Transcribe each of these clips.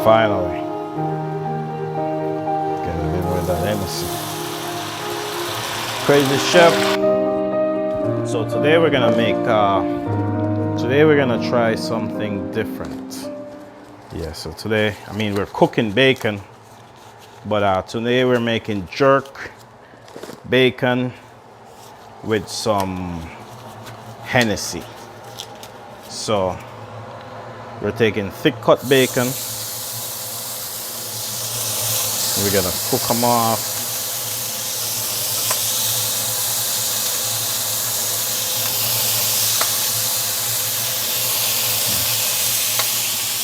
Finally. Get it in with that Hennessy. Crazy Chef. So today we're gonna try something different. Yeah, so today, we're cooking bacon, but today we're making jerk bacon with some Hennessy. So we're taking thick cut bacon. We're gonna cook them off.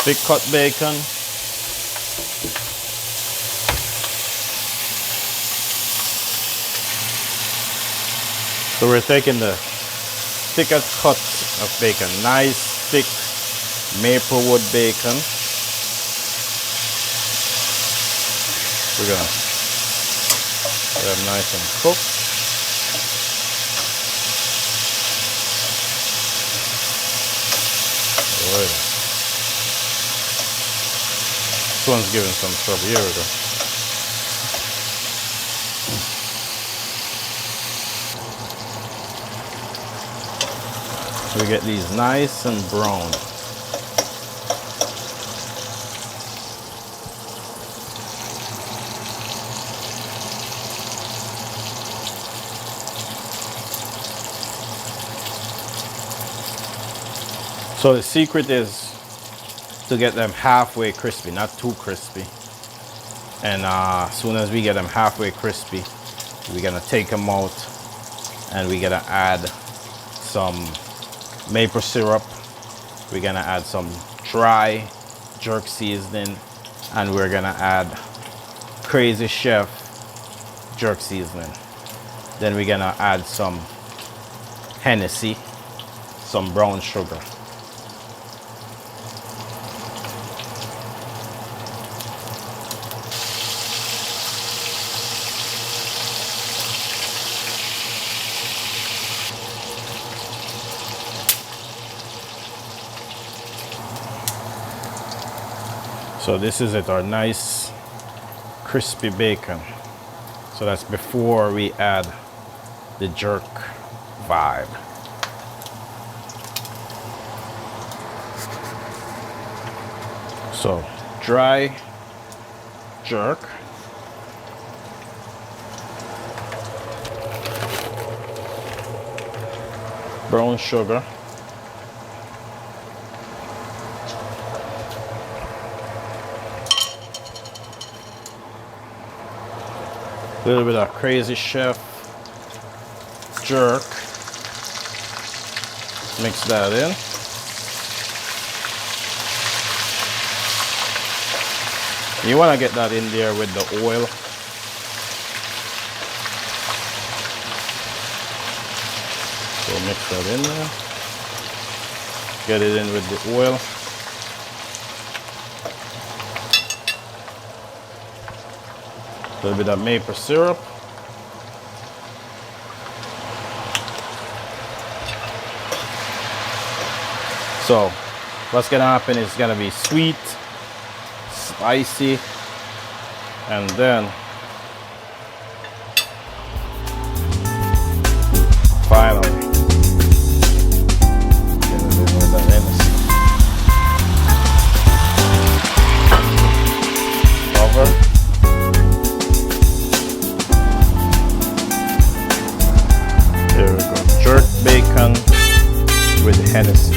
Thick cut bacon. So we're taking the thickest cut of bacon, nice thick maplewood bacon. We're gonna get them nice and cooked. Alright. This one's giving some trouble. Here we go. We get these nice and brown. So the secret is to get them halfway crispy, not too crispy. And as soon as we get them halfway crispy, we're gonna take them out and we're gonna add some maple syrup. We're gonna add some dry jerk seasoning, and we're gonna add Crazy Chef jerk seasoning. Then we're gonna add some Hennessy, some brown sugar. So this is it, our nice crispy bacon. So that's before we add the jerk vibe. So dry jerk. Brown sugar. A little bit of Crazy Chef jerk. Mix that in. You want to get that in there with the oil. So mix that in there. Get it in with the oil. A little bit of maple syrup. So what's gonna happen is gonna be sweet, spicy, and then finally get it in with that Hennessy. Cover. There we go. Jerk bacon with Hennessy.